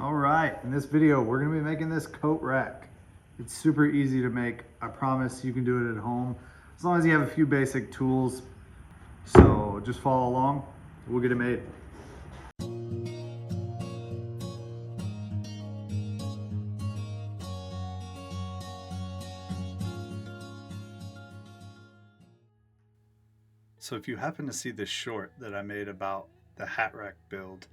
All right, in this video, we're gonna be making this coat rack. It's super easy to make. I promise you can do it at home, as long as you have a few basic tools. So just follow along, we'll get it made. So if you happen to see this short that I made about the hat rack build,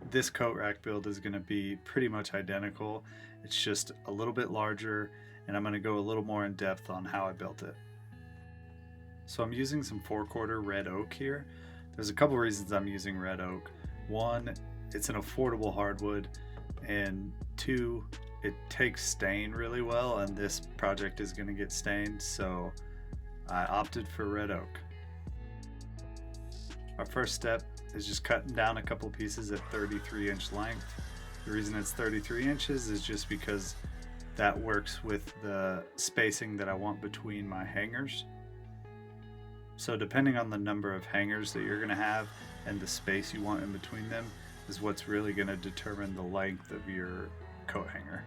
this coat rack build is going to be pretty much identical. It's just a little bit larger, and I'm going to go a little more in depth on how I built it. So I'm using some 4/4 red oak here. There's a couple reasons I'm using red oak. One, it's an affordable hardwood, and two, it takes stain really well, and this project is going to get stained, so I opted for red oak. Our first step is just cutting down a couple pieces at 33-inch length. The reason it's 33 inches is just because that works with the spacing that I want between my hangers. So depending on the number of hangers that you're going to have and the space you want in between them is what's really going to determine the length of your coat hanger.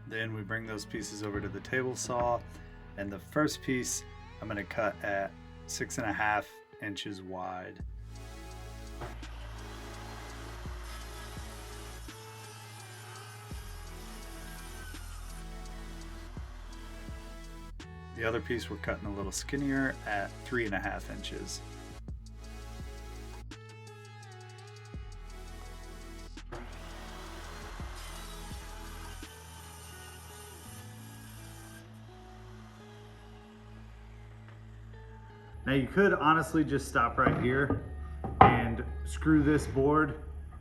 Then we bring those pieces over to the table saw, and the first piece I'm going to cut at 6.5 inches wide. The other piece we're cutting a little skinnier at 3.5 inches. Now you could honestly just stop right here and screw this board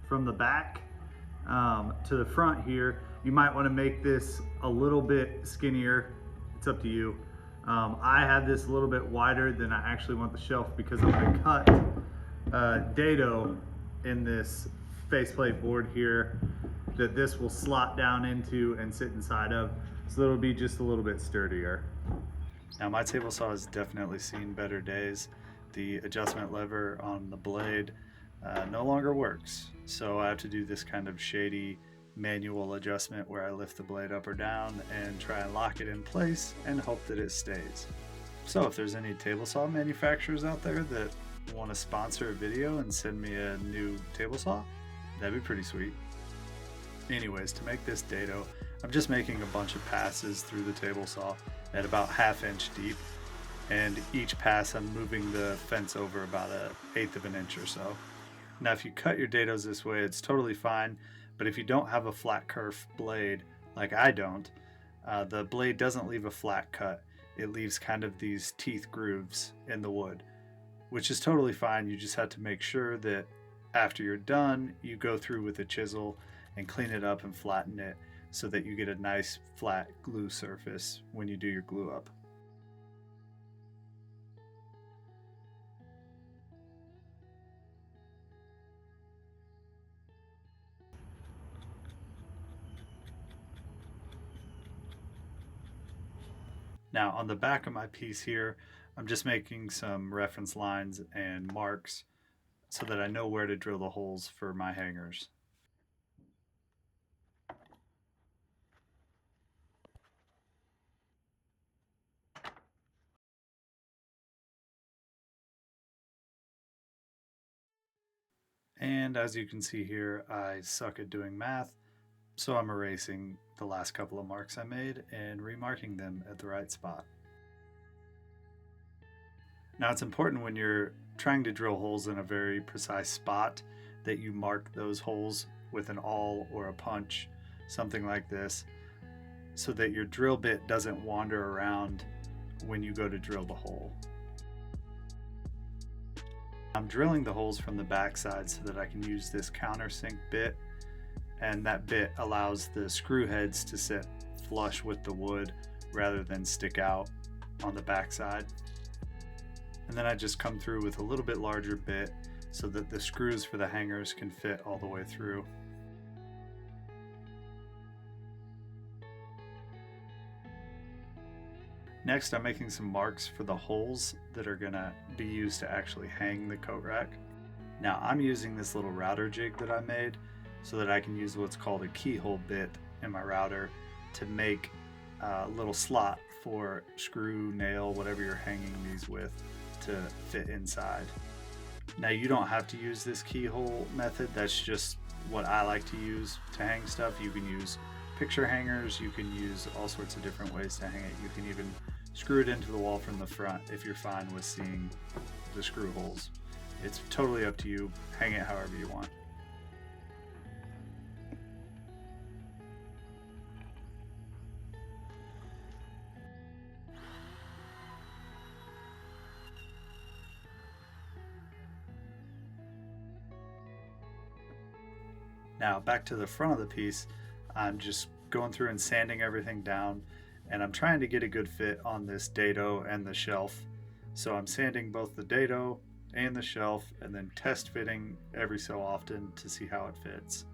from the back to the front here. You might want to make this a little bit skinnier. It's up to you. I have this a little bit wider than I actually want the shelf because I'm going to cut dado in this faceplate board here that this will slot down into and sit inside of, so it'll be just a little bit sturdier. Now my table saw has definitely seen better days. The adjustment lever on the blade no longer works, so I have to do this kind of shady manual adjustment where I lift the blade up or down and try and lock it in place and hope that it stays. So if there's any table saw manufacturers out there that want to sponsor a video and send me a new table saw, that'd be pretty sweet. Anyways, to make this dado, I'm just making a bunch of passes through the table saw at about 1/2 inch deep, and each pass I'm moving the fence over about 1/8 of an inch or so. Now if you cut your dados this way, it's totally fine, but if you don't have a flat kerf blade, like I don't, the blade doesn't leave a flat cut. It leaves kind of these teeth grooves in the wood, which is totally fine. You just have to make sure that after you're done, you go through with a chisel and clean it up and flatten it so that you get a nice flat glue surface when you do your glue up. Now on the back of my piece here, I'm just making some reference lines and marks so that I know where to drill the holes for my hangers. And as you can see here, I suck at doing math, so I'm erasing the last couple of marks I made and remarking them at the right spot. Now it's important when you're trying to drill holes in a very precise spot that you mark those holes with an awl or a punch, something like this, so that your drill bit doesn't wander around when you go to drill the hole. I'm drilling the holes from the backside so that I can use this countersink bit, and that bit allows the screw heads to sit flush with the wood rather than stick out on the backside. And then I just come through with a little bit larger bit so that the screws for the hangers can fit all the way through. Next, I'm making some marks for the holes that are gonna be used to actually hang the coat rack. Now I'm using this little router jig that I made so that I can use what's called a keyhole bit in my router to make a little slot for screw, nail, whatever you're hanging these with to fit inside. Now you don't have to use this keyhole method, that's just what I like to use to hang stuff. You can use picture hangers, you can use all sorts of different ways to hang it. You can even screw it into the wall from the front if you're fine with seeing the screw holes. It's totally up to you, hang it however you want. Now back to the front of the piece, I'm just going through and sanding everything down, and I'm trying to get a good fit on this dado and the shelf. So I'm sanding both the dado and the shelf and then test fitting every so often to see how it fits.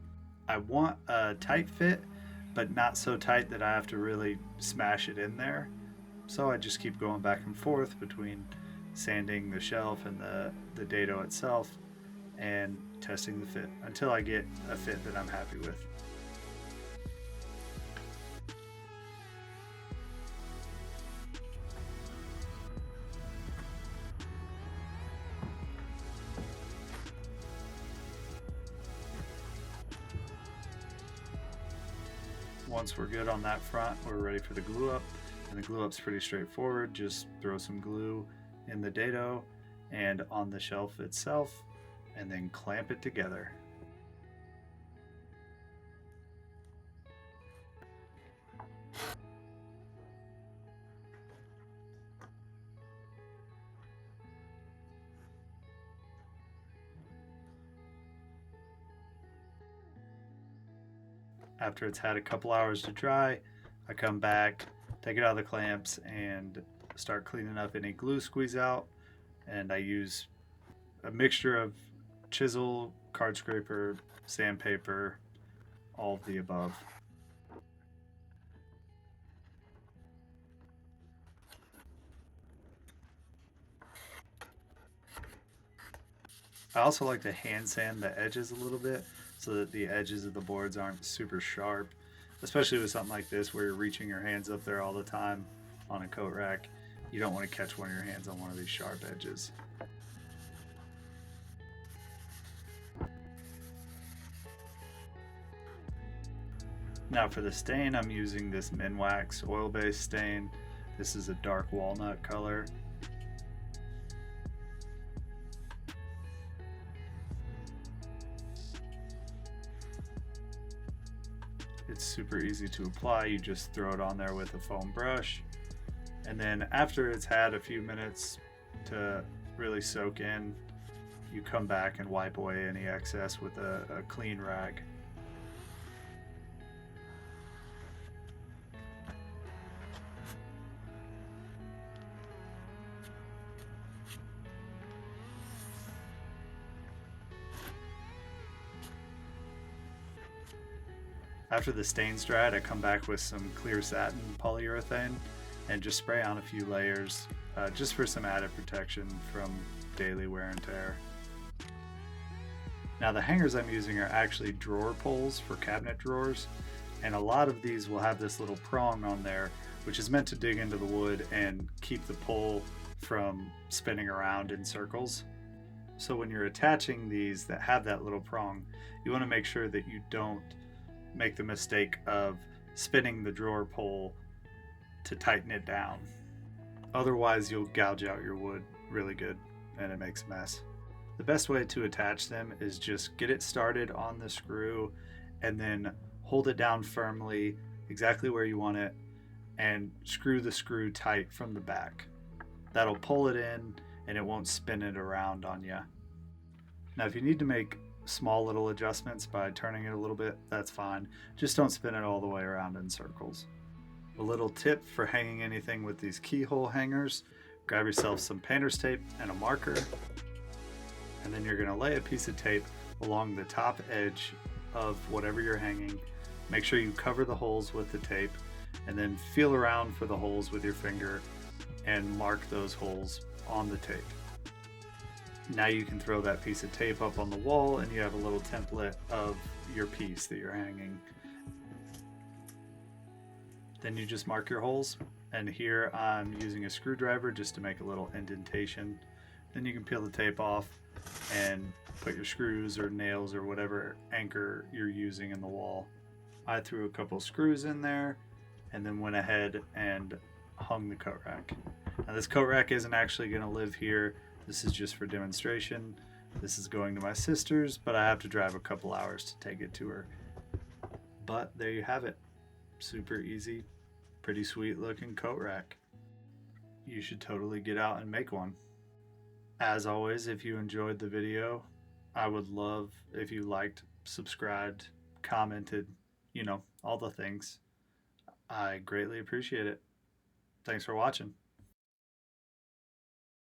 I want a tight fit, but not so tight that I have to really smash it in there. So I just keep going back and forth between sanding the shelf and the dado itself and testing the fit until I get a fit that I'm happy with. Once we're good on that front, we're ready for the glue up, and the glue up's pretty straightforward. Just throw some glue in the dado and on the shelf itself, and then clamp it together. After it's had a couple hours to dry, I come back, take it out of the clamps, and start cleaning up any glue squeeze out. And I use a mixture of chisel, card scraper, sandpaper, all of the above. I also like to hand sand the edges a little bit so that the edges of the boards aren't super sharp, especially with something like this where you're reaching your hands up there all the time on a coat rack. You don't want to catch one of your hands on one of these sharp edges. Now for the stain, I'm using this Minwax oil-based stain. This is a dark walnut color. It's super easy to apply. You just throw it on there with a foam brush. And then after it's had a few minutes to really soak in, you come back and wipe away any excess with a clean rag. After the stain's dried, I come back with some clear satin polyurethane and just spray on a few layers just for some added protection from daily wear and tear. Now the hangers I'm using are actually drawer pulls for cabinet drawers, and a lot of these will have this little prong on there which is meant to dig into the wood and keep the pull from spinning around in circles. So when you're attaching these that have that little prong, you want to make sure that you don't make the mistake of spinning the drawer pull to tighten it down. Otherwise you'll gouge out your wood really good and it makes a mess. The best way to attach them is just get it started on the screw and then hold it down firmly exactly where you want it and screw the screw tight from the back. That'll pull it in and it won't spin it around on you. Now if you need to make small little adjustments by turning it a little bit, that's fine. Just don't spin it all the way around in circles. A little tip for hanging anything with these keyhole hangers: grab yourself some painter's tape and a marker, and then you're going to lay a piece of tape along the top edge of whatever you're hanging. Make sure you cover the holes with the tape and then feel around for the holes with your finger and mark those holes on the tape. Now you can throw that piece of tape up on the wall and you have a little template of your piece that you're hanging. Then you just mark your holes, and here I'm using a screwdriver just to make a little indentation. Then you can peel the tape off and put your screws or nails or whatever anchor you're using in the wall. I threw a couple screws in there and then went ahead and hung the coat rack. Now this coat rack isn't actually going to live here. This is just for demonstration. This is going to my sister's, but I have to drive a couple hours to take it to her. But there you have it. Super easy, pretty sweet looking coat rack. You should totally get out and make one. As always, if you enjoyed the video, I would love if you liked, subscribed, commented, all the things. I greatly appreciate it. Thanks for watching.